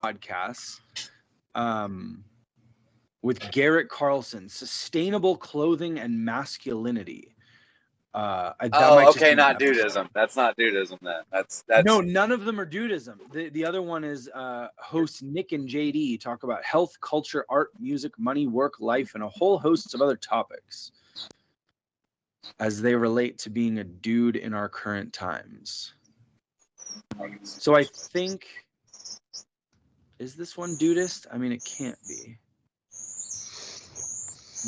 podcasts with Garrett Carlson, Sustainable Clothing and Masculinity. Okay, not Dudeism. That's not Dudeism then. That's No, none of them are Dudeism. The other one is hosts Nick and JD talk about health, culture, art, music, money, work, life, and a whole host of other topics as they relate to being a dude in our current times. So I think, is this one Dudeist? I mean, it can't be.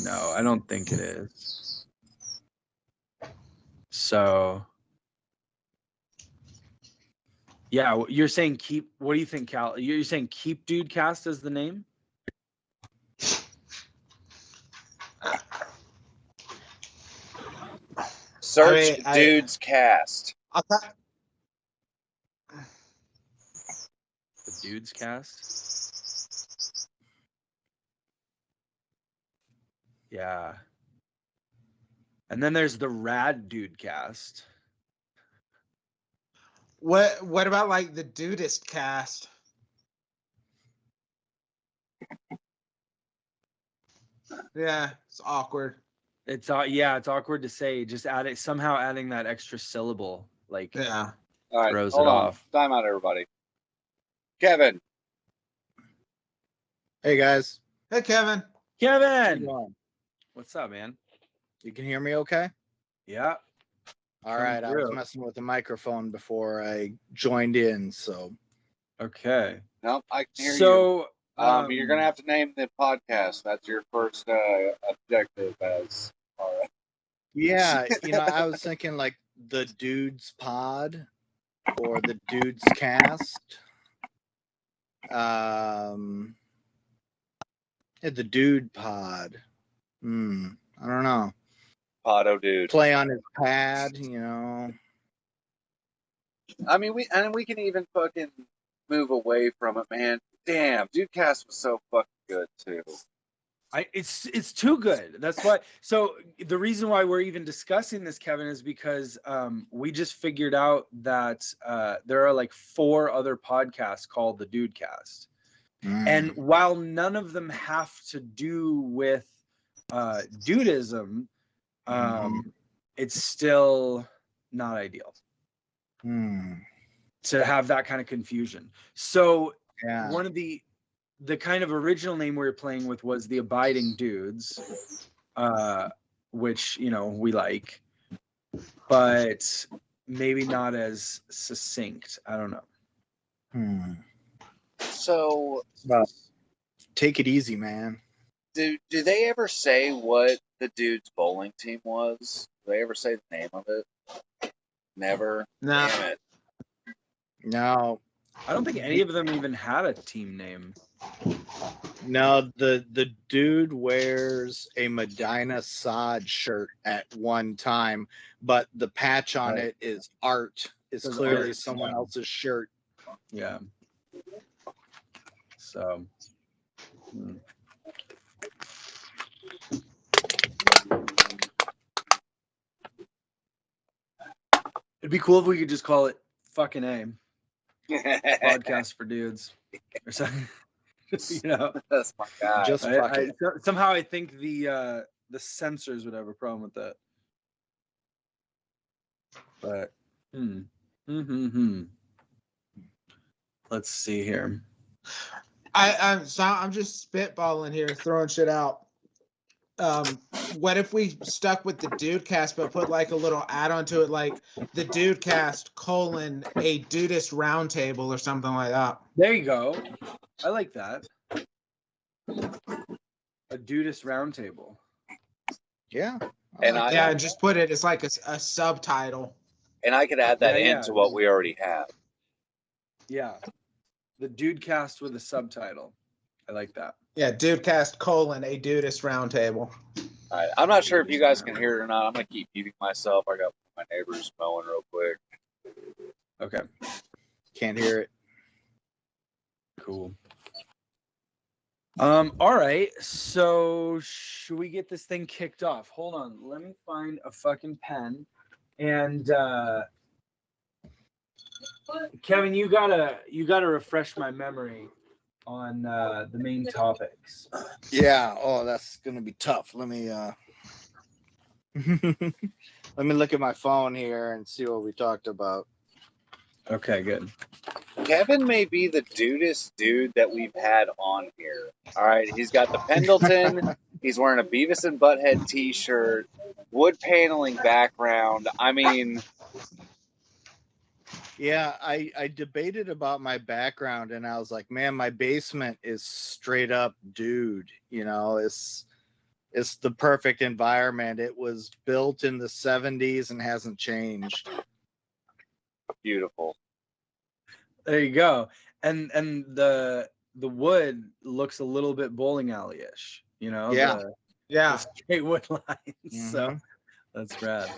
No, I don't think it is. So, yeah, you're saying keep. What do you think, Cal? You're saying keep Dudecast as the name? Search Dude's Cast. The Dude's Cast? Yeah. And then there's the Rad Dudecast. What about like the Dudeist Cast? Yeah, it's awkward. It's awkward to say. Just somehow adding that extra syllable, like yeah, all right, throws hold it on. off. Time out, everybody. Kevin. Hey guys. Hey Kevin. Kevin. What's up, man? You can hear me okay? Yeah. All right. I was messing with the microphone before I joined in, so. Okay. No, I can hear you. You're gonna have to name the podcast. That's your first objective. As all right. Yeah, I was thinking like the Dude's Pod or the Dude's Cast. The Dude Pod. I don't know. Podo Dude. Play on his pad, I mean, we can even fucking move away from it, man. Damn, Dudecast was so fucking good too. It's too good. That's why. So the reason why we're even discussing this, Kevin, is because we just figured out that there are like 4 other podcasts called the Dudecast, and while none of them have to do with Dudeism, it's still not ideal to have that kind of confusion. So one of the kind of original name we were playing with was the Abiding Dudes, which, we like, but maybe not as succinct. I don't know. So take it easy, man. Do they ever say what the Dude's bowling team was? Do they ever say the name of it? Never. No. Damn it. No. I don't think any of them even had a team name. No, the Dude wears a Medina Sod shirt at one time, but the patch on it is art. It's clearly someone else's shirt. Yeah. So. It'd be cool if we could just call it fucking A. Podcast for dudes. Or something. That's my God. Just somehow I think the censors would have a problem with that. But let's see here. I'm just spitballing here, throwing shit out. What if we stuck with the Dudecast but put like a little add-on to it, like the Dudecast : a Dudeist Roundtable or something like that? There you go. I like that. A Dudeist Roundtable. Yeah. And just put it as like a subtitle. And I could add that into what we already have. Yeah. The Dudecast with a subtitle. I like that. Yeah, Dudecast : a Dudeist Roundtable. All right. I'm not sure if you guys can hear it or not. I'm going to keep muting myself. I got my neighbors mowing real quick. Okay. Can't hear it. Cool. All right. So should we get this thing kicked off? Hold on. Let me find a fucking pen. And Kevin, you gotta refresh my memory. on the main topics. Yeah. Oh, that's gonna be tough. Let me let me look at my phone here and see what we talked about. Okay, good. Kevin may be the dudest dude that we've had on here. All right, he's got the Pendleton. He's wearing a Beavis and Butthead T-shirt, wood paneling background. I mean, Yeah, I debated about my background and I was like, man, my basement is straight up dude. You know, it's the perfect environment. It was built in the 70s and hasn't changed. beautiful. There you go. And the wood looks a little bit bowling alley-ish, you know? Yeah. Yeah. The straight wood lines. So Mhm. that's rad.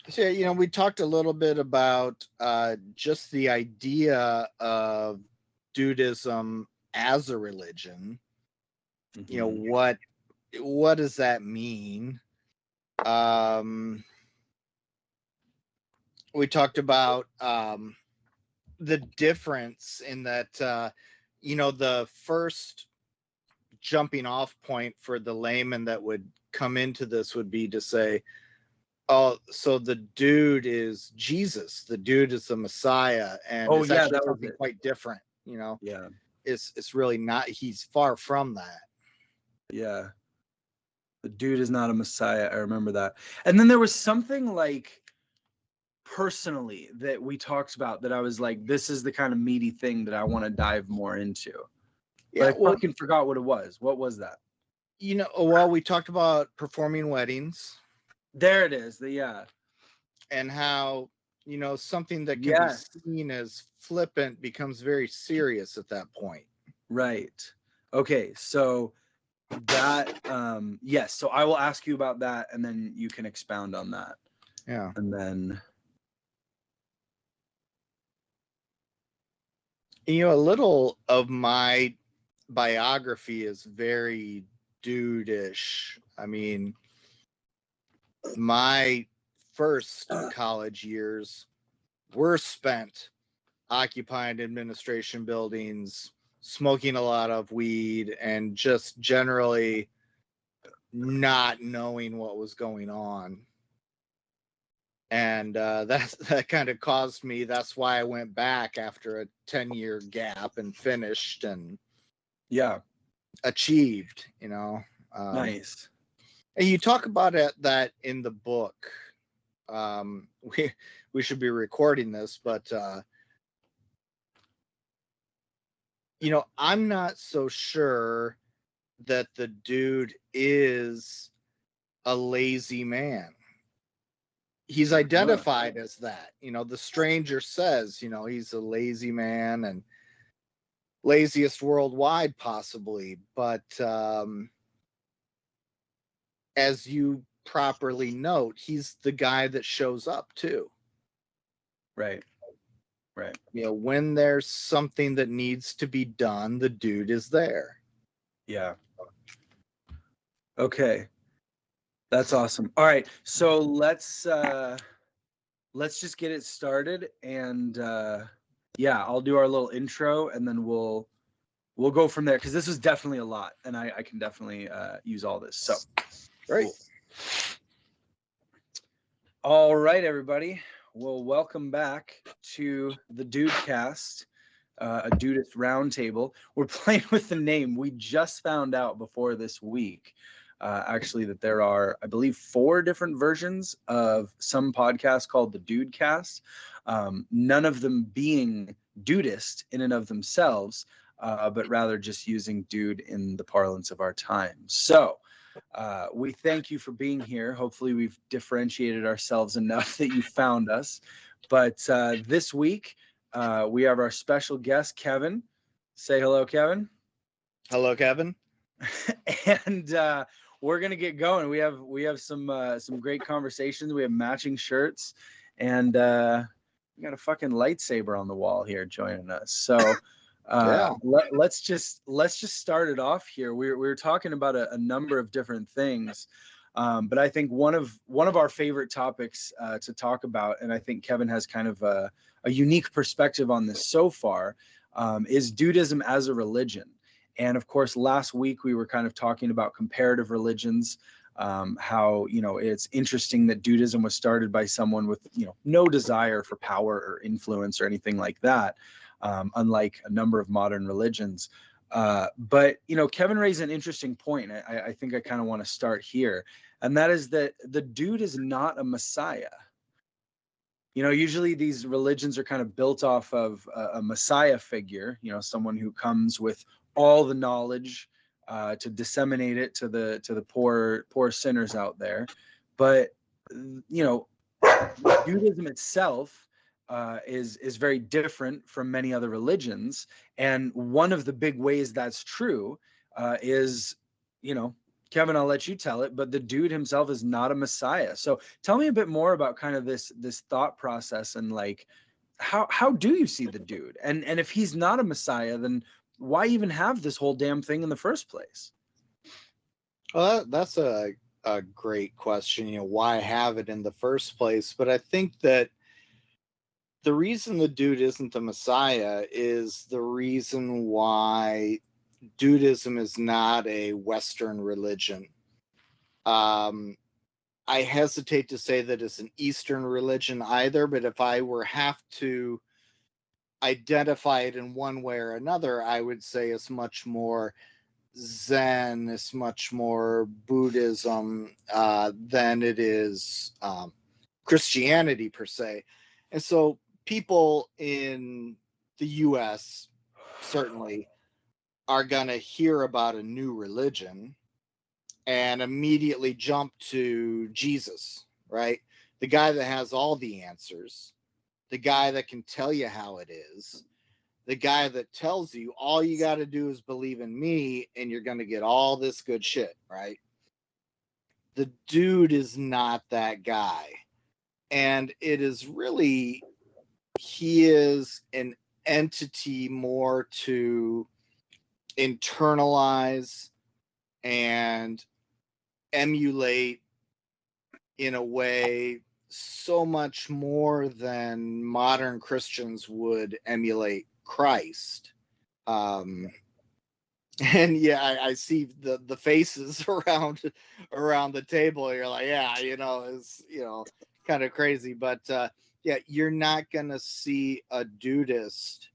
So, you know, we talked a little bit about just the idea of Dudeism as a religion. You know, Mhm. what does that mean? We talked about the difference in that, you know, the first jumping off point for the layman that would come into this would be to say, oh, so the dude is Jesus, the dude is the Messiah, and Oh it's yeah, actually that was something it. quite different. You know, Yeah. it's really not. He's far from that. Yeah. The dude is not a messiah. I remember that. And then there was something like personally that we talked about that I was like, this is the kind of meaty thing that I want to dive more into. Yeah, But I well, fucking forgot what it was. What was that? you know, well, we talked about performing weddings There it is. Yeah. and how, you know, something that can Yes. be seen as flippant becomes very serious at that point. Right. Okay. So that yes. So I will ask you about that and then you can expound on that. Yeah. And then You know, a little of my biography is very dude-ish. I mean, my first college years were spent occupying administration buildings, smoking a lot of weed, and just generally not knowing what was going on. And that kind of caused me. That's why I went back after a 10-year gap and finished and yeah. achieved. You know, Nice. and you talk about it that in the book. We should be recording this, but you know, I'm not so sure that the dude is a lazy man. He's identified as that. You know, the stranger says, you know, he's a lazy man and laziest worldwide, possibly. But as you properly note, he's the guy that shows up too. Right. Right. You know, when there's something that needs to be done, the dude is there. Yeah. Okay. That's awesome. All right. So let's just get it started and yeah, I'll do our little intro and then we'll go from there because this was definitely a lot and I can definitely use all this. So Right. Cool. All right, everybody. Well, welcome back to the Dudecast, a Dudeist Roundtable. We're playing with the name. We just found out before this week, actually, that there are, I believe, 4 different versions of some podcast called the Dudecast. None of them being Dudeist in and of themselves, but rather just using dude in the parlance of our time. So, we thank you for being here. Hopefully we've differentiated ourselves enough that you found us. But this week, we have our special guest, Kevin. Say hello, Kevin. Hello, Kevin. And we're going to get going. We have some great conversations. We have matching shirts. And we got a fucking lightsaber on the wall here joining us. So... Yeah. let's just start it off here. We were talking about a number of different things, but I think one of our favorite topics to talk about, and I think Kevin has kind of a unique perspective on this so far, is Dudism as a religion. And of course, last week we were kind of talking about comparative religions, how, you know, it's interesting that Dudism was started by someone with, you know, no desire for power or influence or anything like that, unlike a number of modern religions. But, you know, Kevin raised an interesting point. I think I kind of want to start here. And that is that the dude is not a messiah. You know, usually these religions are kind of built off of a messiah figure, you know, someone who comes with all the knowledge to disseminate it to the poor sinners out there. But, you know, Judaism itself is very different from many other religions. And one of the big ways that's true is, you know, Kevin, I'll let you tell it, but the dude himself is not a messiah. So tell me a bit more about kind of this thought process and like, how do you see the dude? And if he's not a messiah, then why even have this whole damn thing in the first place? Well, that's a great question. You know, why have it in the first place? But I think that the reason the dude isn't the messiah is the reason why Dudism is not a Western religion. I hesitate to say that it's an Eastern religion either, but if I were have to identify it in one way or another, I would say it's much more Zen, it's much more Buddhism than it is Christianity per se. And so people in the US certainly are going to hear about a new religion and immediately jump to Jesus, right? The guy that has all the answers, the guy that can tell you how it is, the guy that tells you all you got to do is believe in me and you're going to get all this good shit, right? The dude is not that guy. And it is really, he is an entity more to internalize and emulate in a way so much more than modern Christians would emulate Christ. And yeah, I see the faces around the table. You're like, yeah, you know, it's, you know, kind of crazy, but yeah, you're not gonna see a Dudeist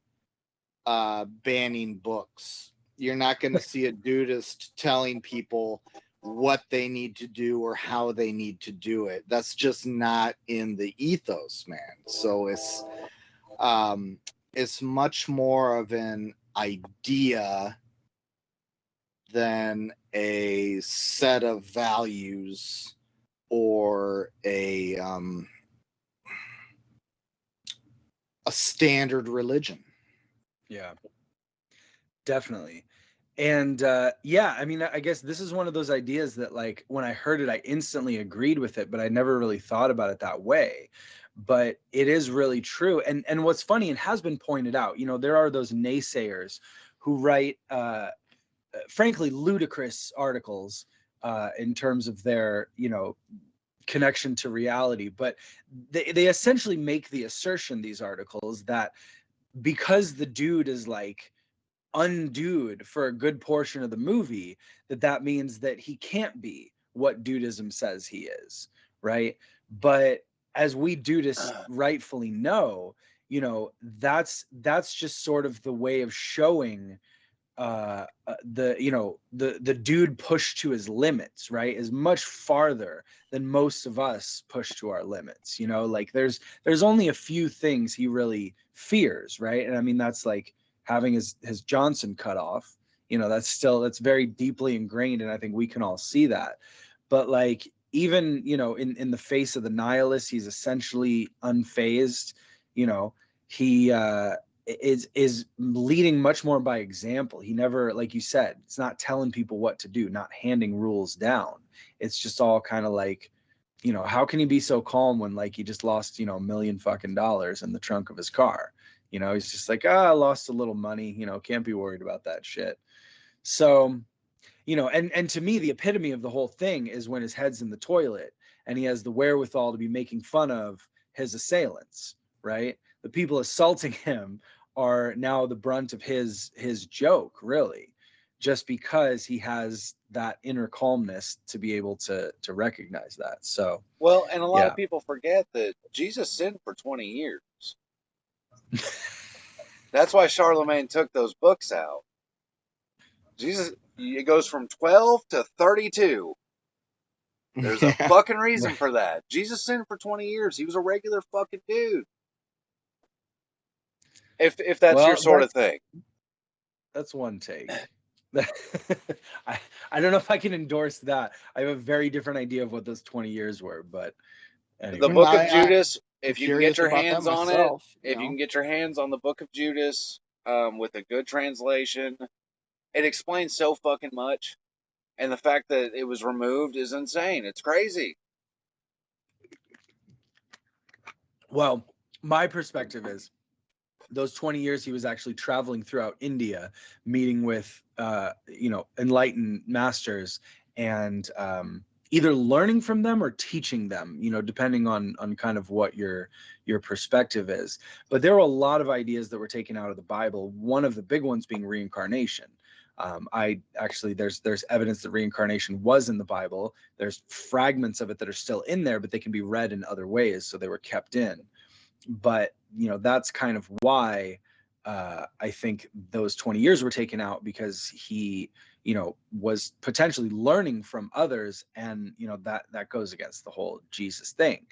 banning books. You're not going to see a Dudeist telling people what they need to do or how they need to do it. That's just not in the ethos, man. So it's much more of an idea than a set of values or a standard religion. Yeah, definitely. And yeah, I mean, I guess this is one of those ideas that, like, when I heard it, I instantly agreed with it, but I never really thought about it that way. But it is really true. And what's funny, and has been pointed out, you know, there are those naysayers who write, frankly, ludicrous articles in terms of their, you know, connection to reality. But they essentially make the assertion, these articles, that because the dude is like undude for a good portion of the movie, that means that he can't be what Dudism says he is, right? But as we Dudists rightfully know, you know, that's just sort of the way of showing the dude pushed to his limits, right, is much farther than most of us push to our limits. You know, like there's only a few things he really fears, right? And I mean, that's like having his Johnson cut off. You know, that's very deeply ingrained, and I think we can all see that. But like, even, you know, in the face of the nihilists, he's essentially unfazed. You know, he is leading much more by example. He never, like you said, it's not telling people what to do, not handing rules down. It's just all kind of like, you know, how can he be so calm when, like, he just lost, you know, $1 million fucking dollars in the trunk of his car? You know, he's just like, I lost a little money, you know, can't be worried about that shit. So, you know, and to me, the epitome of the whole thing is when his head's in the toilet and he has the wherewithal to be making fun of his assailants, right? The people assaulting him are now the brunt of his joke, really, just because he has that inner calmness to be able to recognize that. So Well, and a lot yeah. of people forget that Jesus sinned for 20 years. That's why Charlemagne took those books out. Jesus, it goes from 12 to 32. There's a fucking reason for that. Jesus sinned for 20 years. He was a regular fucking dude. If that's your sort of thing. That's one take. I don't know if I can endorse that. I have a very different idea of what those 20 years were, but anyway. The Book of Judas, if you can get your curious about hands that on myself, it, if you can get your hands on the Book of Judas with a good translation, it explains so fucking much. And the fact that it was removed is insane. It's crazy. Well, my perspective is those 20 years he was actually traveling throughout India, meeting with enlightened masters, and either learning from them or teaching them, depending on kind of what your perspective is. But there were a lot of ideas that were taken out of the Bible, one of the big ones being reincarnation. There's evidence that reincarnation was in the Bible. There's fragments of it that are still in there, but they can be read in other ways, so they were kept in. But that's kind of why I think those 20 years were taken out, because he was potentially learning from others, and that goes against the whole Jesus thing.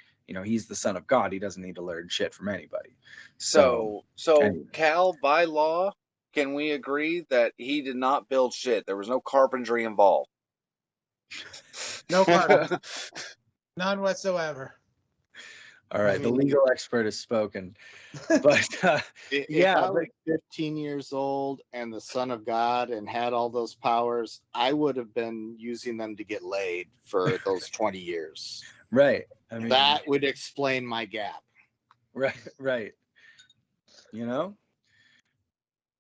He's the Son of God. He doesn't need to learn shit from anybody. So anyway. Cal, by law, can we agree that he did not build shit? There was no carpentry involved. No carpentry. None whatsoever. All right, the legal expert has spoken. But if I was 15 years old and the Son of God and had all those powers, I would have been using them to get laid for those 20 years. Right. That would explain my gap. Right.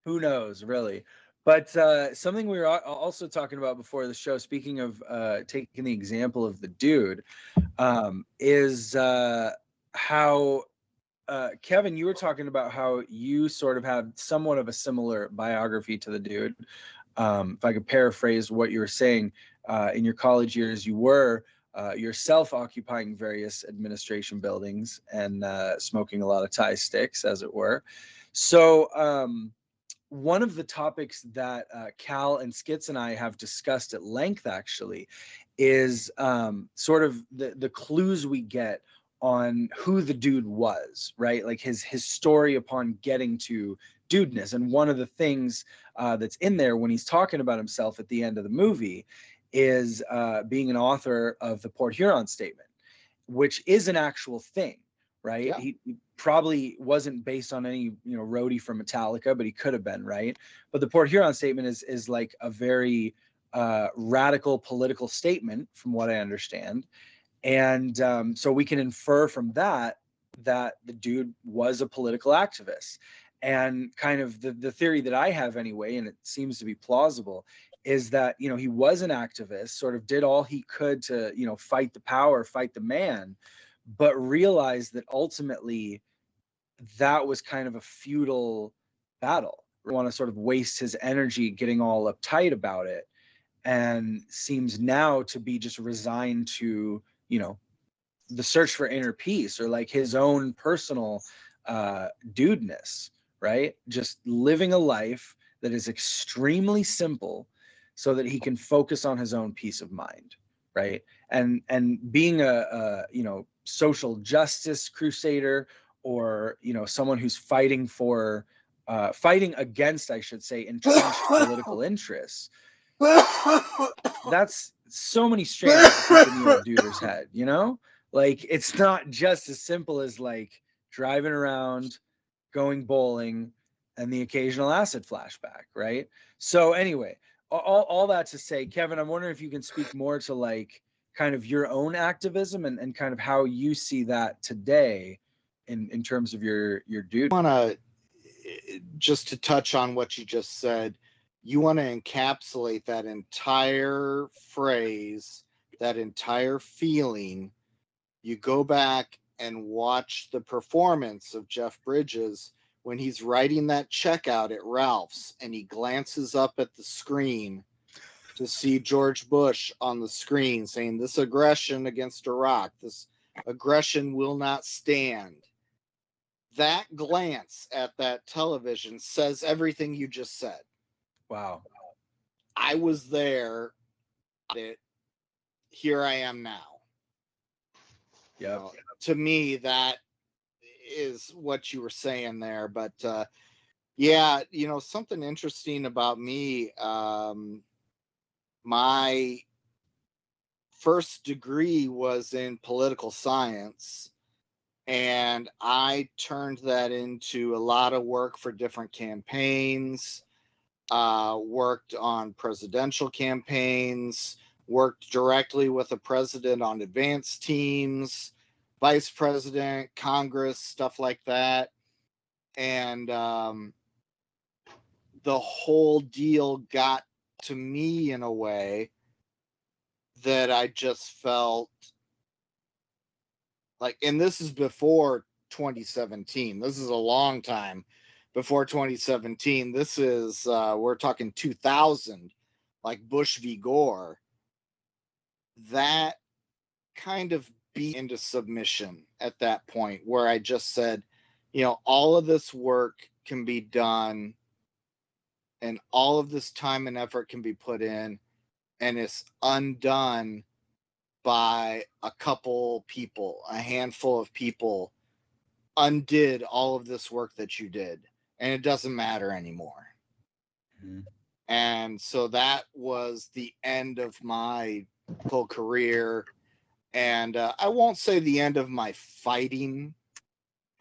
Who knows, really? But something we were also talking about before the show, speaking of taking the example of the dude, is how Kevin, you were talking about how you sort of had somewhat of a similar biography to the dude. If I could paraphrase what you were saying, in your college years, you were yourself occupying various administration buildings and smoking a lot of Thai sticks, as it were. So one of the topics that Cal and Skitz and I have discussed at length, actually, is sort of the clues we get on who the dude was, right? Like his story upon getting to dudeness. And one of the things that's in there when he's talking about himself at the end of the movie is being an author of the Port Huron Statement, which is an actual thing, right? Yeah. He probably wasn't based on any roadie from Metallica, but he could have been, right? But the Port Huron Statement is like a very radical political statement, from what I understand. And so we can infer from that the dude was a political activist. And kind of the theory that I have anyway, and it seems to be plausible, is that, he was an activist, sort of did all he could to, fight the power, fight the man, but realized that ultimately that was kind of a futile battle. Want to sort of waste his energy getting all uptight about it, and seems now to be just resigned to, the search for inner peace, or like his own personal dudeness, right? Just living a life that is extremely simple so that he can focus on his own peace of mind, right? And being a social justice crusader, or someone who's fighting against, I should say, entrenched political interests. That's so many strands to keep in the old duder's head, like it's not just as simple as like driving around, going bowling, and the occasional acid flashback, right? So anyway, all that to say, Kevin, I'm wondering if you can speak more to like kind of your own activism and kind of how you see that today in terms of your dude. I want to just to touch on what you just said. You want to encapsulate that entire phrase, that entire feeling. You go back and watch the performance of Jeff Bridges when he's writing that check out at Ralph's and he glances up at the screen to see George Bush on the screen saying, this aggression against Iraq, this aggression will not stand. That glance at that television says everything you just said. Wow. I was there. Here I am now. Yeah. To me, that is what you were saying there. But yeah, something interesting about me. My first degree was in political science, and I turned that into a lot of work for different campaigns, worked on presidential campaigns, worked directly with the president on advance teams, vice president, Congress, stuff like that. And the whole deal got to me in a way that I just felt like, and this is before 2017. This is a long time before 2017. This is, we're talking 2000, like Bush v. Gore. That kind of beat into submission at that point, where I just said, all of this work can be done and all of this time and effort can be put in, and it's undone by a couple people, a handful of people undid all of this work that you did, and it doesn't matter anymore. Mm-hmm. And so that was the end of my whole career. And I won't say the end of my fighting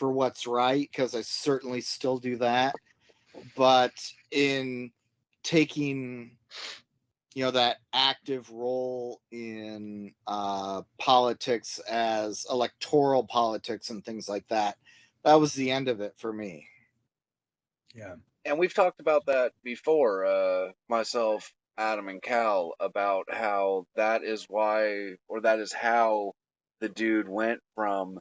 for what's right, because I certainly still do that. But in taking, that active role in politics, as electoral politics and things like that, that was the end of it for me. Yeah. And we've talked about that before, myself, Adam, and Cal, about how that is why, or that is how the dude went from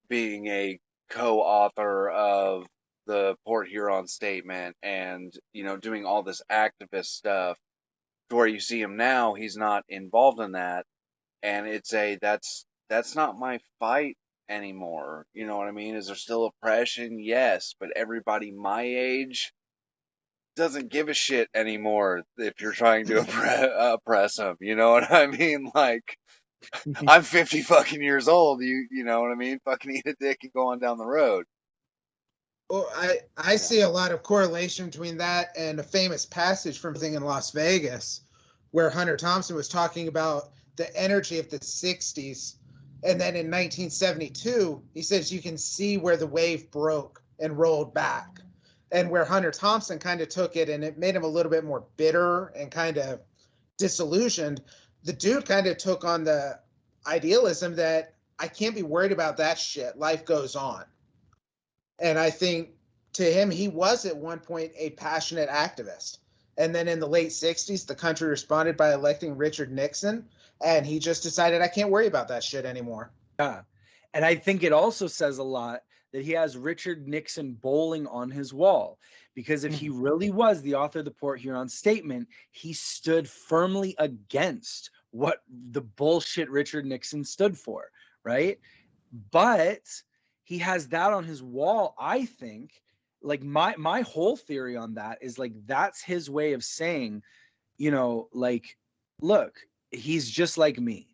being a co-author of the Port Huron Statement and, doing all this activist stuff, to where you see him now, he's not involved in that. And it's that's not my fight anymore. You know what I mean? Is there still oppression? Yes. But everybody my age doesn't give a shit anymore if you're trying to oppress them. You know what I mean? Like, I'm 50 fucking years old. You know what I mean? Fucking eat a dick and go on down the road. Well, I see a lot of correlation between that and a famous passage from Thing in Las Vegas, where Hunter Thompson was talking about the energy of the 60s. And then in 1972, he says you can see where the wave broke and rolled back. And where Hunter Thompson kind of took it and it made him a little bit more bitter and kind of disillusioned, the dude kind of took on the idealism that I can't be worried about that shit. Life goes on. And I think to him, he was at one point a passionate activist. And then in the late 60s, the country responded by electing Richard Nixon. And he just decided, I can't worry about that shit anymore. Yeah. And I think it also says a lot that he has Richard Nixon bowling on his wall. Because if he really was the author of the Port Huron Statement, he stood firmly against what the bullshit Richard Nixon stood for, right? But he has that on his wall. I think, like, my whole theory on that is, like, that's his way of saying, like, look, he's just like me.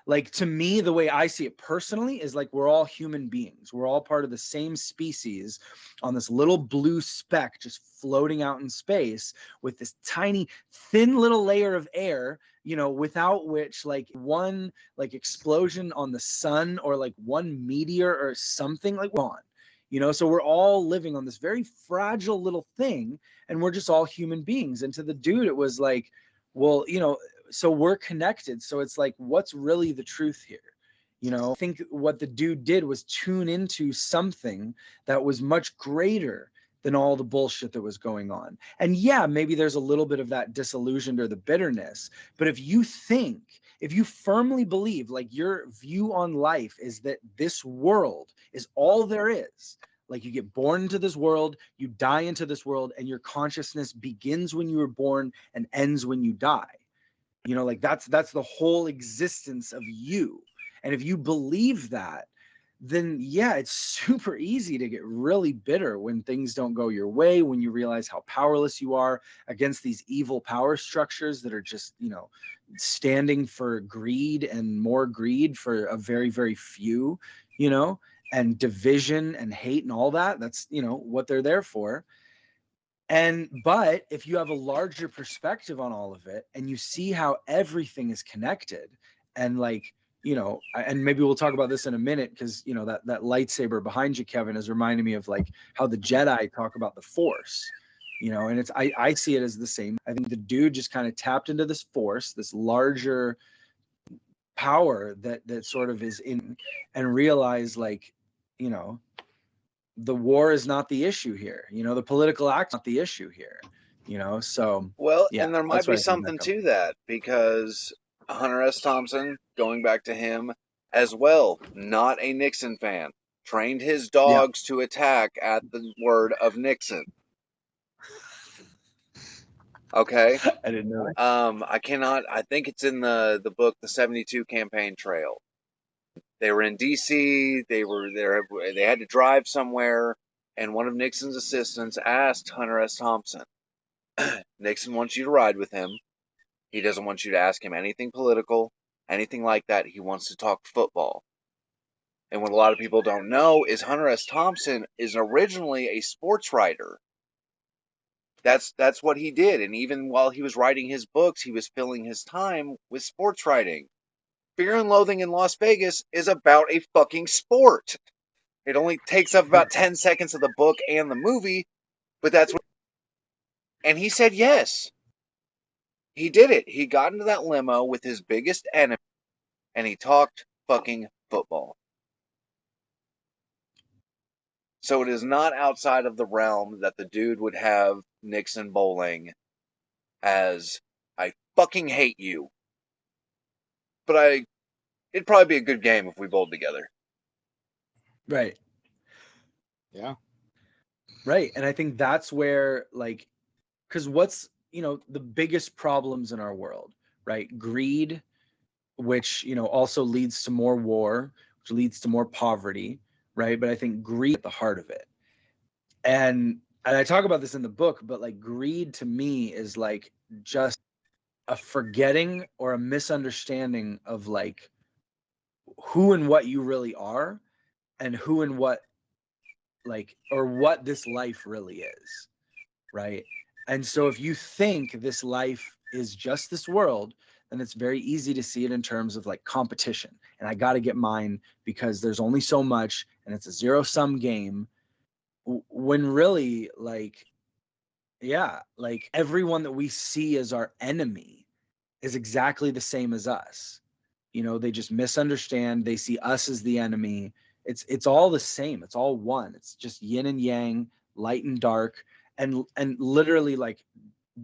Like, to me, the way I see it personally is like, we're all human beings. We're all part of the same species on this little blue speck just floating out in space with this tiny, thin little layer of air, without which, like, one, like, explosion on the sun or like one meteor or something, like, gone. So we're all living on this very fragile little thing, and we're just all human beings. And to the dude, it was like, well, so we're connected. So it's like, what's really the truth here? I think what the dude did was tune into something that was much greater than all the bullshit that was going on. And yeah, maybe there's a little bit of that disillusioned or the bitterness. But if you firmly believe, like, your view on life is that this world is all there is, Like you get born into this world, you die into this world, and your consciousness begins when you were born and ends when you die. You know, like that's the whole existence of you. And if you believe that, then yeah, it's super easy to get really bitter when things don't go your way, when you realize how powerless you are against these evil power structures that are just, you know, standing for greed and more greed for a very, very few, you know, and division and hate and all that. That's, you know, what they're there for. But if you have a larger perspective on all of it and you see how everything is connected, and like, you know, and maybe we'll talk about this in a minute, because, you know, that lightsaber behind you, Kevin, is reminding me of like how the Jedi talk about the Force, you know, and I see it as the same. I think the dude just kind of tapped into this Force, this larger power that sort of is in, and realized, like, you know, the war is not the issue here. You know, the political act is not the issue here. You know, so Well, yeah, and there might that's be what I think something that to that, because Hunter S. Thompson, going back to him as well, not a Nixon fan, trained his dogs to attack at the word of Nixon. Okay. I didn't know that. I think it's in the book, The 72 Campaign Trail. They were in DC, they had to drive somewhere, and one of Nixon's assistants asked Hunter S. Thompson, Nixon wants you to ride with him. He doesn't want you to ask him anything political, anything like that. He wants to talk football. And what a lot of people don't know is Hunter S. Thompson is originally a sports writer. That's what he did. And even while he was writing his books, he was filling his time with sports writing. Fear and Loathing in Las Vegas is about a fucking sport. It only takes up about 10 seconds of the book and the movie, but that's what. And he said yes. He did it. He got into that limo with his biggest enemy, and he talked fucking football. So it is not outside of the realm that the dude would have Nixon bowling as, I fucking hate you. But it'd probably be a good game if we bowled together. Right. Yeah. Right. And I think that's where, like, because what's, you know, the biggest problems in our world, right? Greed, which, you know, also leads to more war, which leads to more poverty, right? But I think greed at the heart of it. And I talk about this in the book, but like greed to me is like just a forgetting or a misunderstanding of like who and what you really are, and who and what, like, or what this life really is, right? And so if you think this life is just this world, then it's very easy to see it in terms of like competition. And I got to get mine because there's only so much and it's a zero-sum game. When really, like, yeah, like everyone that we see as our enemy is exactly the same as us. You know, they just misunderstand. They see us as the enemy. It's all the same. It's all one. It's just yin and yang, light and dark, and literally like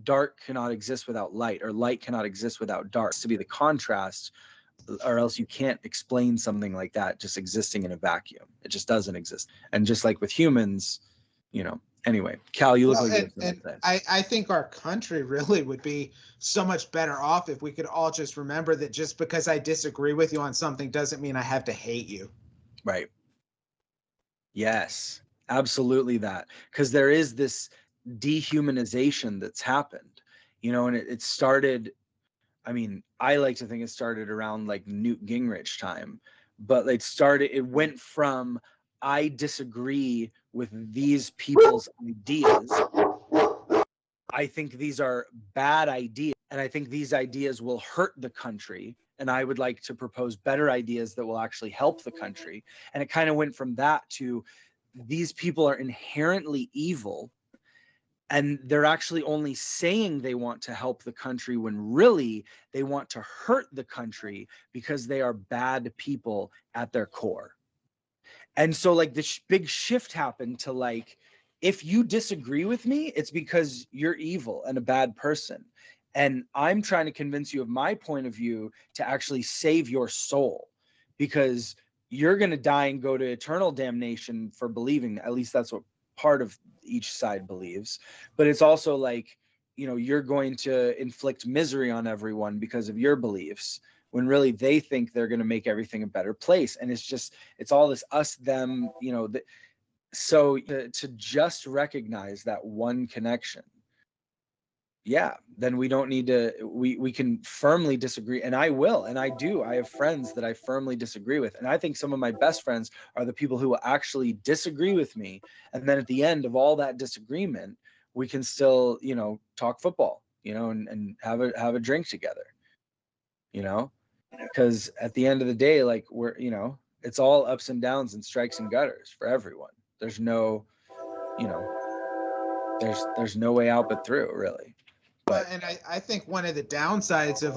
dark cannot exist without light, or light cannot exist without dark. It's to be the contrast, or else you can't explain something like that just existing in a vacuum. It just doesn't exist. And just like with humans, you know. Anyway, Cal, you look like you have something to say. I think our country really would be so much better off if we could all just remember that just because I disagree with you on something doesn't mean I have to hate you. Right. Yes, absolutely that. Because there is this dehumanization that's happened, you know, and it started, I mean, I like to think it started around like Newt Gingrich time, but it went from, I disagree with these people's ideas. I think these are bad ideas, and I think these ideas will hurt the country. And I would like to propose better ideas that will actually help the country. And it kind of went from that to, these people are inherently evil, and they're actually only saying they want to help the country when really they want to hurt the country because they are bad people at their core. And so like this big shift happened to like, if you disagree with me, it's because you're evil and a bad person. And I'm trying to convince you of my point of view to actually save your soul, because you're going to die and go to eternal damnation for believing. At least that's what part of each side believes. But it's also like, you know, you're going to inflict misery on everyone because of your beliefs, when really they think they're going to make everything a better place. And it's all this us, them, you know. So to just recognize that one connection, yeah, then we don't need to, we can firmly disagree. And I will, and I do. I have friends that I firmly disagree with. And I think some of my best friends are the people who will actually disagree with me. And then at the end of all that disagreement, we can still, you know, talk football, you know, and have a drink together, you know, because at the end of the day, like, we're, you know, it's all ups and downs and strikes and gutters for everyone. There's no, you know, there's no way out but through, really. But and I think one of the downsides of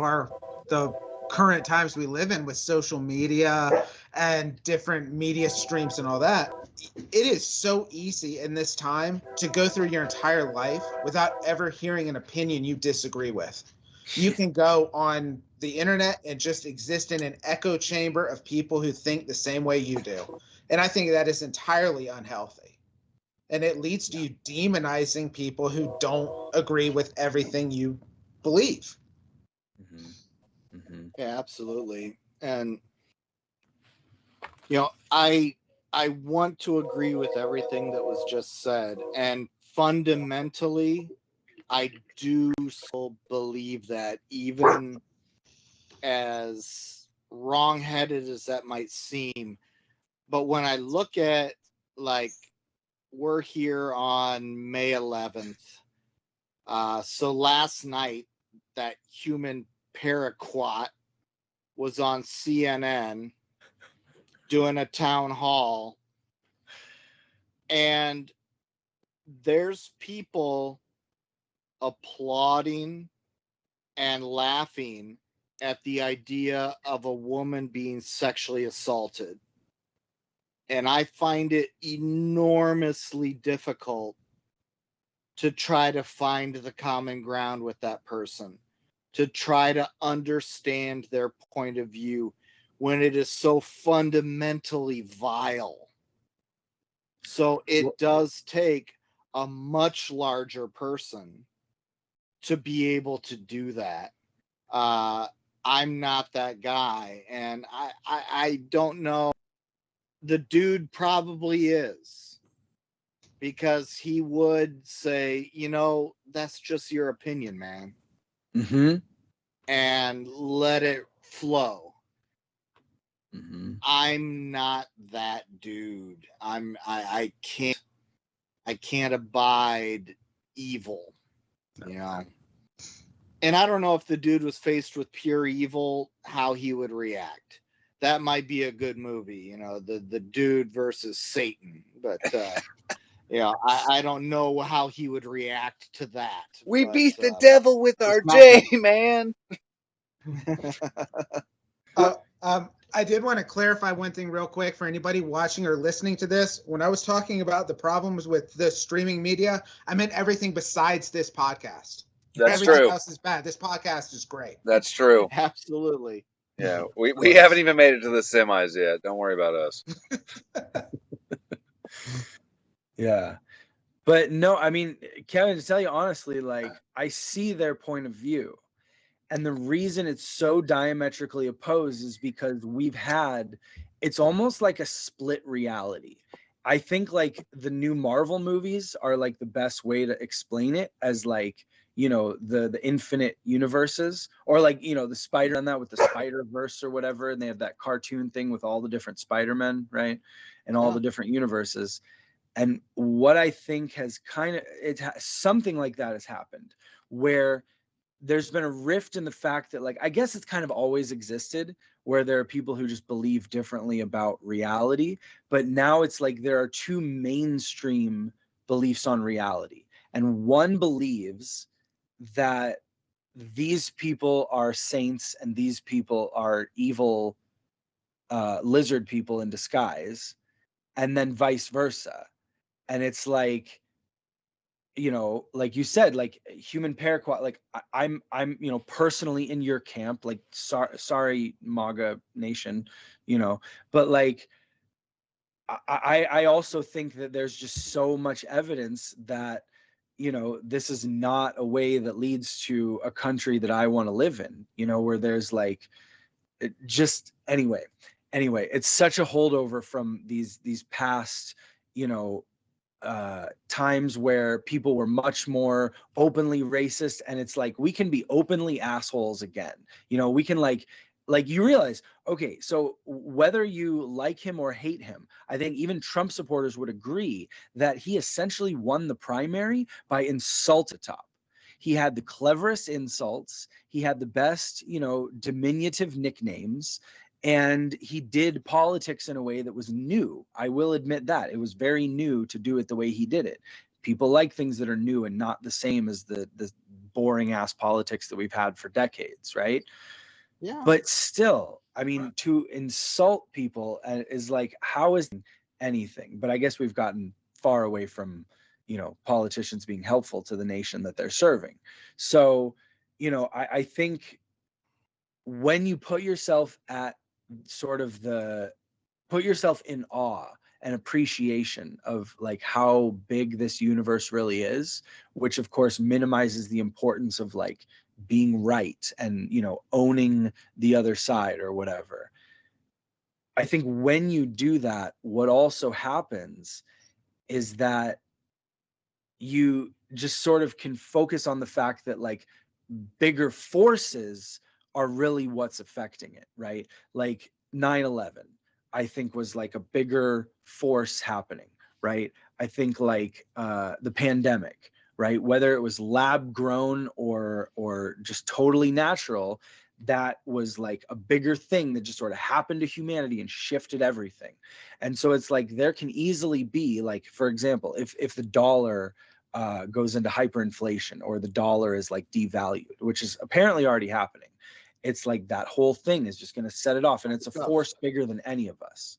the current times we live in with social media and different media streams and all that, it is so easy in this time to go through your entire life without ever hearing an opinion you disagree with. You can go on the internet and just exist in an echo chamber of people who think the same way you do. And I think that is entirely unhealthy. And it leads to you demonizing people who don't agree with everything you believe. Mm-hmm. Mm-hmm. Yeah, absolutely. And you know, I want to agree with everything that was just said, and fundamentally I do still believe that, even as wrong-headed as that might seem. But when I look at, like, we're here on May 11th. So last night, that human paraquat was on CNN doing a town hall. And there's people applauding and laughing at the idea of a woman being sexually assaulted. And I find it enormously difficult to try to find the common ground with that person, to try to understand their point of view when it is so fundamentally vile. So it does take a much larger person to be able to do that. I'm not that guy, and I don't know. The dude probably is, because he would say, you know, that's just your opinion, man. Mm-hmm. And let it flow. Mm-hmm. I'm not that dude. I can't abide evil, you know. And I don't know if the dude was faced with pure evil, how he would react. That might be a good movie, you know, the dude versus Satan. But you know, I don't know how he would react to that. We but, beat the devil with our J, man. I did want to clarify one thing real quick for anybody watching or listening to this. When I was talking about the problems with the streaming media, I meant everything besides this podcast. That's Everything true. else is bad. This podcast is great. That's true. Absolutely. Yeah, we haven't even made it to the semis yet. Don't worry about us. Yeah. But no, I mean, Kevin, to tell you honestly, like, I see their point of view. And the reason it's so diametrically opposed is because it's almost like a split reality. I think like the new Marvel movies are like the best way to explain it, as like, you know, the infinite universes, or like, you know, the Spider on that with the Spider-Verse or whatever. And they have that cartoon thing with all the different Spider-Men, right? And all the different universes. And what I think has something like that has happened, where there's been a rift in the fact that, like, I guess it's kind of always existed, where there are people who just believe differently about reality. But now it's like there are two mainstream beliefs on reality. And one believes that these people are saints and these people are evil lizard people in disguise, and then vice versa. And it's like, you know, like you said, like human paraquat, like I'm, you know, personally in your camp, like sorry, MAGA nation, you know, but like, I also think that there's just so much evidence that, you know, this is not a way that leads to a country that I want to live in, you know, where there's like, anyway, it's such a holdover from these past, you know, times where people were much more openly racist, and it's like we can be openly assholes again, you know, we can like you realize, okay, so whether you like him or hate him, I think even Trump supporters would agree that he essentially won the primary by insult to top. He had the cleverest insults, he had the best, you know, diminutive nicknames, and he did politics in a way that was new. I will admit that it was very new to do it the way he did it. People like things that are new and not the same as the boring ass politics that we've had for decades, right? Yeah. But still, I mean, to insult people is like, how is anything? But I guess we've gotten far away from, you know, politicians being helpful to the nation that they're serving. So, you know, I think when you put yourself at sort of put yourself in awe and appreciation of like how big this universe really is, which of course minimizes the importance of like being right and, you know, owning the other side or whatever. I think when you do that, what also happens is that you just sort of can focus on the fact that like bigger forces are really what's affecting it, right? Like 9/11, I think was like a bigger force happening, right? I think like the pandemic, right? Whether it was lab grown or just totally natural, that was like a bigger thing that just sort of happened to humanity and shifted everything. And so it's like there can easily be like, for example, if the dollar goes into hyperinflation or the dollar is like devalued, which is apparently already happening, it's like that whole thing is just going to set it off, and it's a force bigger than any of us,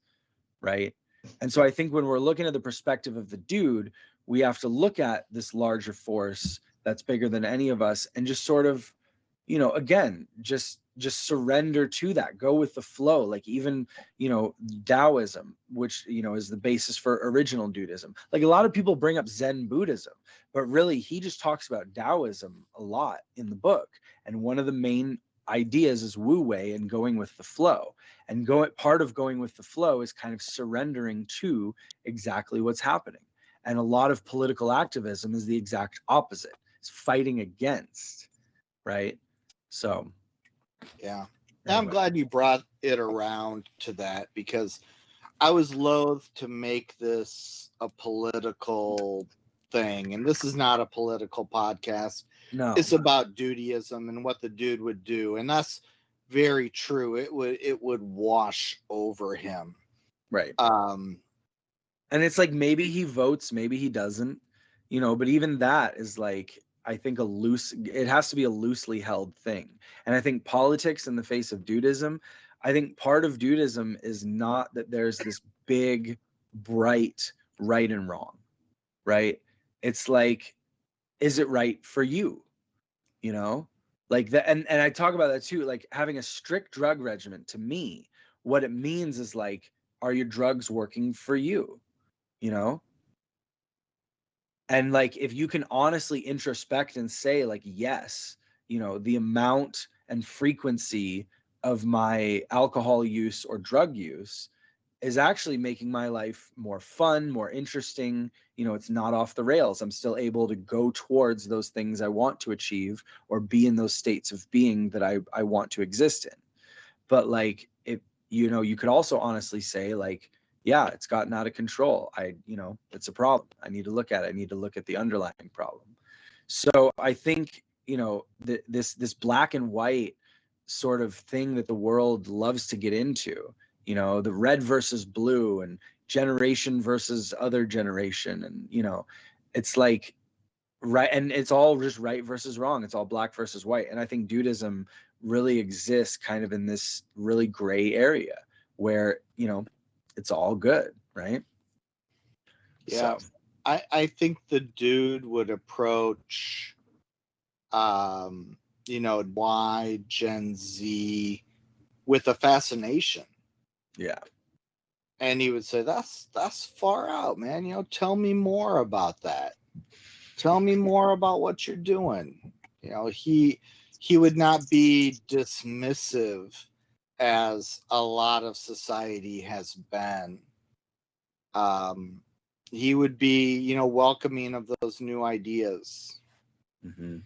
right? And so I think when we're looking at the perspective of the dude, we have to look at this larger force that's bigger than any of us and just sort of, you know, again, just surrender to that, go with the flow. Like even, you know, Taoism, which, you know, is the basis for original Dudism. Like a lot of people bring up Zen Buddhism, but really he just talks about Taoism a lot in the book. And one of the main ideas is Wu Wei and going with the flow. And part of going with the flow is kind of surrendering to exactly what's happening. And a lot of political activism is the exact opposite. It's fighting against, right? So yeah. anyway. I'm glad you brought it around to that, because I was loath to make this a political thing, and this is not a political podcast. No, it's about Dudeism and what the dude would do, and that's very true. It would wash over him, right? And it's like maybe he votes, maybe he doesn't, you know. But even that is like, I think it has to be a loosely held thing. And I think politics in the face of Dudism, I think part of Dudism is not that there's this big, bright right and wrong, right? It's like, is it right for you? You know, like that. And I talk about that too, like having a strict drug regimen. To me, what it means is like, are your drugs working for you? You know? And like if you can honestly introspect and say like, yes, you know, the amount and frequency of my alcohol use or drug use is actually making my life more fun, more interesting. You know, it's not off the rails. I'm still able to go towards those things I want to achieve or be in those states of being that I want to exist in. But like, if, you know, you could also honestly say like, yeah, it's gotten out of control. You know, it's a problem. I need to look at it. I need to look at the underlying problem. So I think, you know, this black and white sort of thing that the world loves to get into, you know, the red versus blue and generation versus other generation. And, you know, it's like, right. And it's all just right versus wrong. It's all black versus white. And I think Dudism really exists kind of in this really gray area where, you know, it's all good, right? Yeah. So. I think the dude would approach, you know, Y, Gen Z with a fascination. Yeah. And he would say, that's far out, man. You know, tell me more about that. Tell me more about what you're doing. You know, he would not be dismissive as a lot of society has been. He would be, you know, welcoming of those new ideas. Mm-hmm.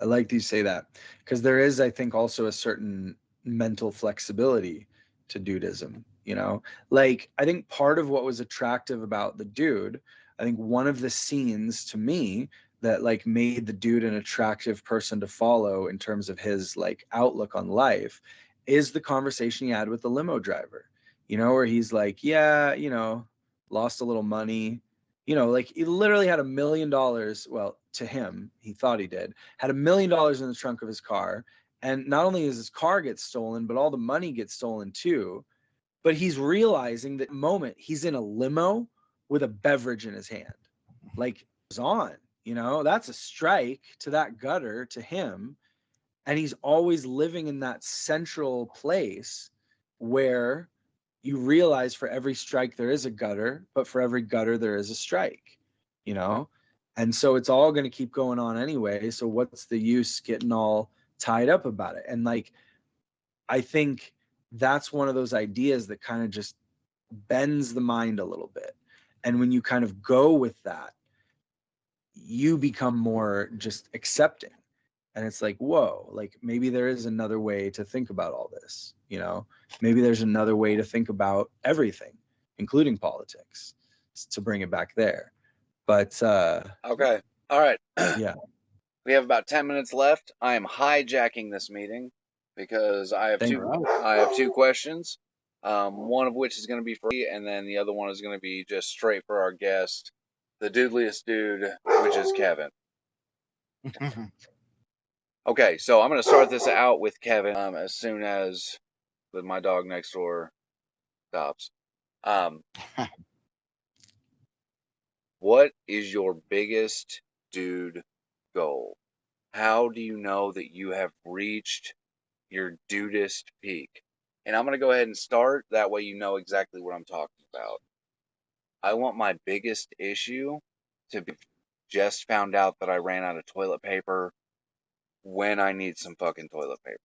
I like you say that, because there is, I think, also a certain mental flexibility to Dudism. You know, like I think part of what was attractive about the dude, I think one of the scenes to me that like made the dude an attractive person to follow in terms of his like outlook on life is the conversation he had with the limo driver. You know, where he's like, yeah, you know, lost a little money. You know, like he literally had $1 million. Well, to him, he thought he did, had $1 million in the trunk of his car. And not only does his car get stolen, but all the money gets stolen too. But he's realizing that moment he's in a limo with a beverage in his hand. Like, it's on, you know, that's a strike to that gutter to him. And he's always living in that central place where you realize for every strike there is a gutter, but for every gutter there is a strike, you know? And so it's all going to keep going on anyway. So what's the use getting all tied up about it? And like, I think that's one of those ideas that kind of just bends the mind a little bit. And when you kind of go with that, you become more just accepting. And it's like, whoa, like maybe there is another way to think about all this, you know? Maybe there's another way to think about everything, including politics, to bring it back there. But Okay. All right. yeah. We have about 10 minutes left. I am hijacking this meeting because I have two questions. One of which is going to be free, and then the other one is going to be just straight for our guest, the Dudeliest dude, which is Kevin. Okay, so I'm going to start this out with Kevin as soon as my dog next door stops. What is your biggest dude goal? How do you know that you have reached your dudist peak? And I'm going to go ahead and start. That way you know exactly what I'm talking about. I want my biggest issue to be just found out that I ran out of toilet paper when I need some fucking toilet paper.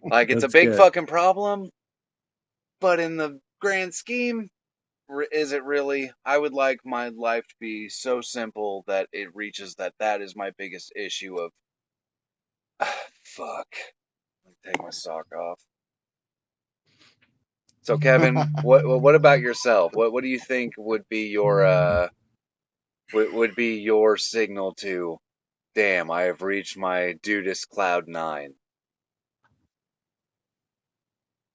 Like, it's a big fucking problem, but in the grand scheme, is it really? I would like my life to be so simple that it reaches that is my biggest issue of, fuck. Let me take my sock off. So Kevin, what about yourself? What do you think would be your signal to, damn, I have reached my Dudist cloud 9?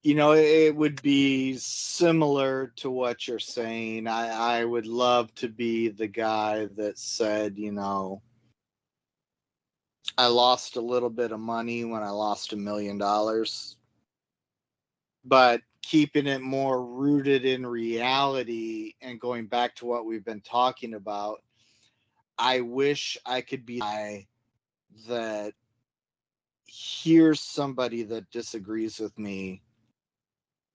You know, it would be similar to what you're saying. I would love to be the guy that said, you know, I lost a little bit of money when I lost $1 million, but keeping it more rooted in reality and going back to what we've been talking about, I wish I could be the guy that hears somebody that disagrees with me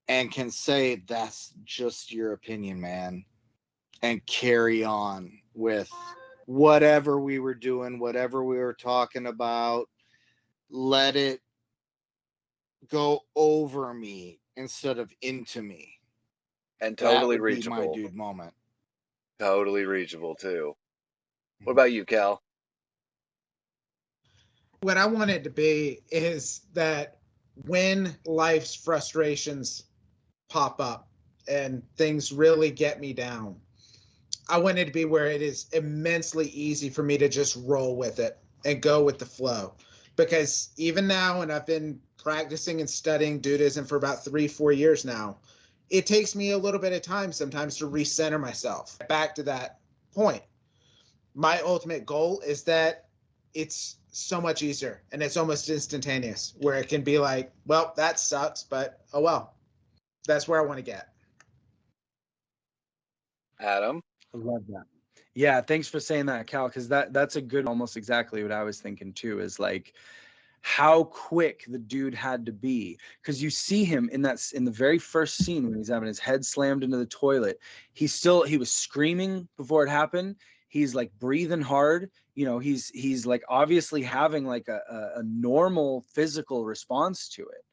and can say, that's just your opinion, man, and carry on with whatever we were doing, whatever we were talking about. Let it go over me instead of into me. And totally that would reachable. be my dude moment. Totally reachable too. What about you, Cal? What I want it to be is that when life's frustrations pop up and things really get me down, I want it to be where it is immensely easy for me to just roll with it and go with the flow. Because even now, and I've been practicing and studying Dudeism for about 3-4 years now, it takes me a little bit of time sometimes to recenter myself back to that point. My ultimate goal is that it's so much easier and it's almost instantaneous, where it can be like, well, that sucks, but oh well. That's where I want to get. Adam? I love that. Yeah, thanks for saying that, Cal, because that's a good, almost exactly what I was thinking too, is like, how quick the dude had to be. Because you see him in the very first scene when he's having his head slammed into the toilet. He was screaming before it happened. He's like breathing hard. You know, he's like obviously having like a normal physical response to it.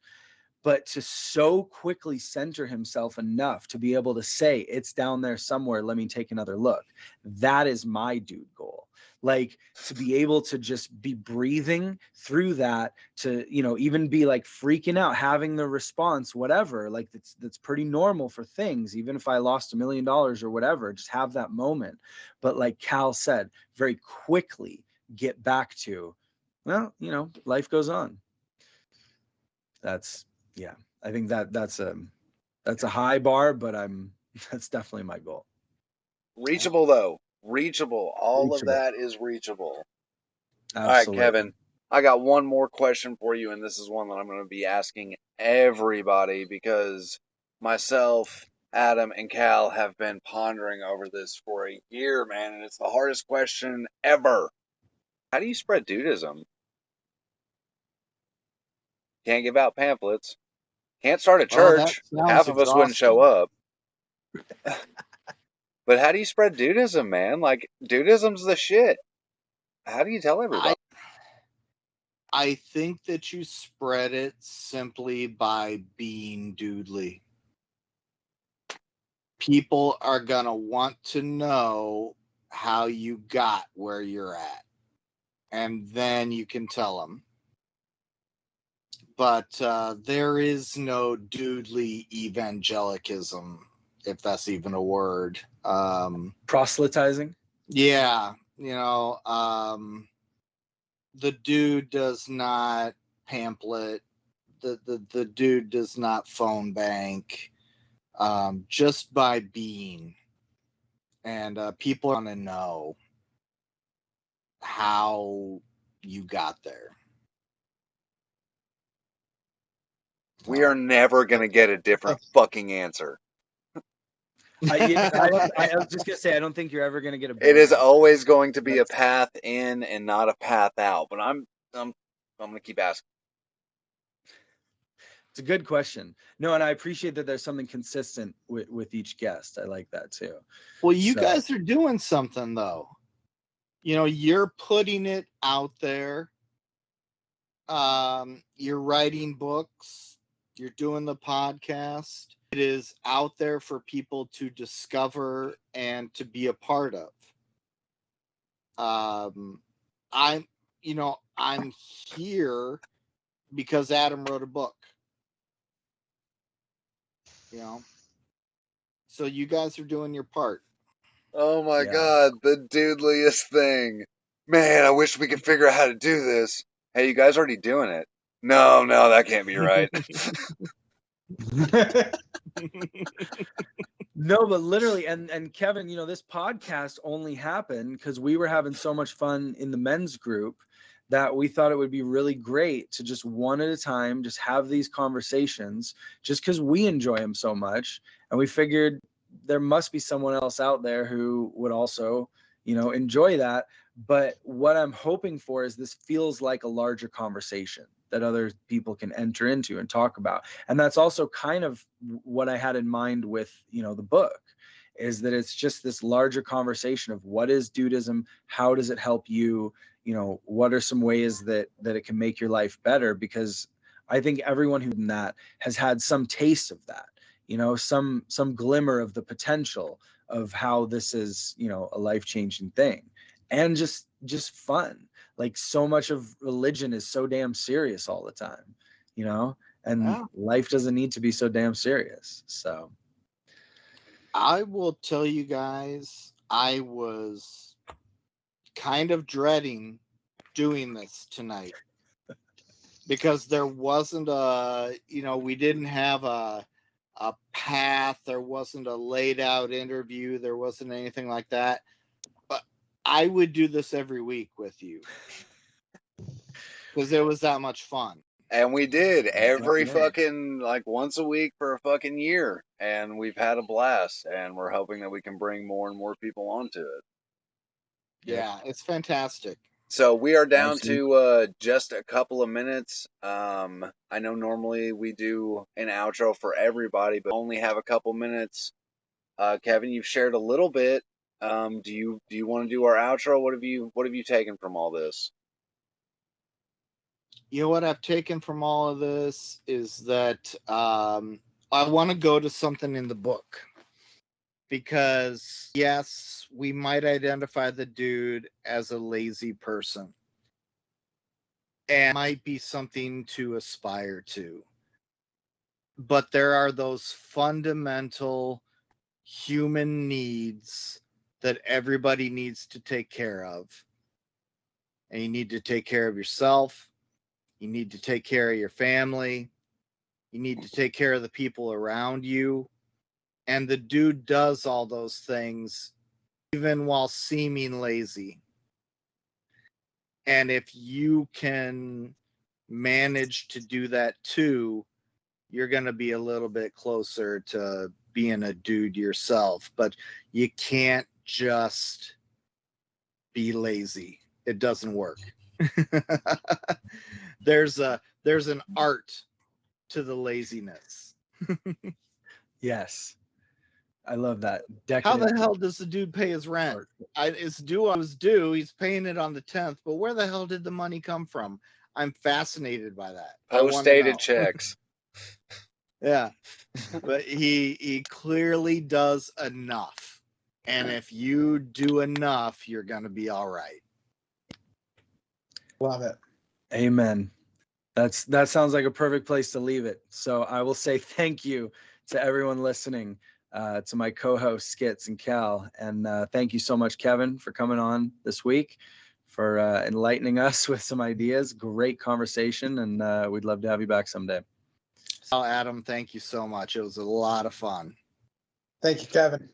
But to so quickly center himself enough to be able to say, it's down there somewhere, let me take another look. That is my dude goal. Like, to be able to just be breathing through that, to, you know, even be like freaking out, having the response, whatever, like that's pretty normal for things. Even if I lost $1 million or whatever, just have that moment. But like Cal said, very quickly get back to, well, you know, life goes on. Yeah, I think that's a high bar, but that's definitely my goal. Reachable though. Reachable. All of Reachable. that is reachable. Absolutely. All right, Kevin. I got one more question for you, and this is one that I'm going to be asking everybody because myself, Adam, and Cal have been pondering over this for a year, man, and it's the hardest question ever. How do you spread dudism? Can't give out pamphlets. Can't start a church. Half of us wouldn't show up. But how do you spread dudism, man? Like, dudism's the shit. How do you tell everybody? I think that you spread it simply by being dudely. People are going to want to know how you got where you're at. And then you can tell them. But there is no dudely evangelicism, if that's even a word. Proselytizing? Yeah. You know, the dude does not pamphlet. The dude does not phone bank. Just by being. And people want to know how you got there. We are never going to get a different fucking answer. I was just going to say, I don't think you're ever going to get a better It is answer. always going to be a path in and not a path out. But I'm going to keep asking. It's a good question. No, and I appreciate that there's something consistent with each guest. I like that too. Well, you guys are doing something though. You know, you're putting it out there. You're writing books. You're doing the podcast. It is out there for people to discover and to be a part of. I'm here because Adam wrote a book. You know, so you guys are doing your part. Oh my God, the dudeliest thing. Man, I wish we could figure out how to do this. Hey, you guys already doing it. No, that can't be right. No, but literally, and Kevin, you know, this podcast only happened because we were having so much fun in the men's group that we thought it would be really great to just one at a time, just have these conversations just because we enjoy them so much. And we figured there must be someone else out there who would also, you know, enjoy that. But what I'm hoping for is this feels like a larger conversation that other people can enter into and talk about. And that's also kind of what I had in mind with, you know, the book, is that it's just this larger conversation of what is dudism? How does it help you? You know, what are some ways that it can make your life better? Because I think everyone who's in that has had some taste of that, you know, some glimmer of the potential of how this is, you know, a life-changing thing, and just fun. Like, so much of religion is so damn serious all the time, you know, and life doesn't need to be so damn serious. So I will tell you guys, I was kind of dreading doing this tonight because there wasn't we didn't have a path. There wasn't a laid out interview. There wasn't anything like that. But I would do this every week with you because it was that much fun. And we did every fucking, like, once a week for a fucking year. And we've had a blast. And we're hoping that we can bring more and more people onto it. Yeah, it's fantastic. So we are down Absolutely. to just a couple of minutes. I know normally we do an outro for everybody, but only have a couple minutes. Kevin, you've shared a little bit. Do you want to do our outro? What have you taken from all this? You know what I've taken from all of this is that I want to go to something in the book, because yes, we might identify the dude as a lazy person, and it might be something to aspire to, but there are those fundamental human needs that everybody needs to take care of. And you need to take care of yourself. You need to take care of your family. You need to take care of the people around you. And the dude does all those things, even while seeming lazy. And if you can manage to do that too, you're going to be a little bit closer to being a dude yourself. But you can't just be lazy. It doesn't work. There's an art to the laziness. Yes. I love that. How the Decadent. hell does the dude pay his rent? It's due. I was due. He's paying it on the 10th. But where the hell did the money come from? I'm fascinated by that. Post-dated checks. Yeah, but he clearly does enough, and if you do enough, you're gonna be all right. Love it. Amen. That sounds like a perfect place to leave it. So I will say thank you to everyone listening, to my co-hosts Skits and Cal, and thank you so much, Kevin, for coming on this week, for enlightening us with some ideas. Great conversation, and we'd love to have you back someday. Oh, Adam, thank you so much. It was a lot of fun. Thank you, Kevin.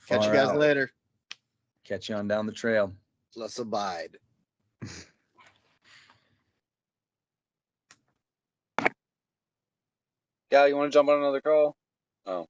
Catch you guys later. Catch you on down the trail. Let's abide. Gal, you want to jump on another call? Oh.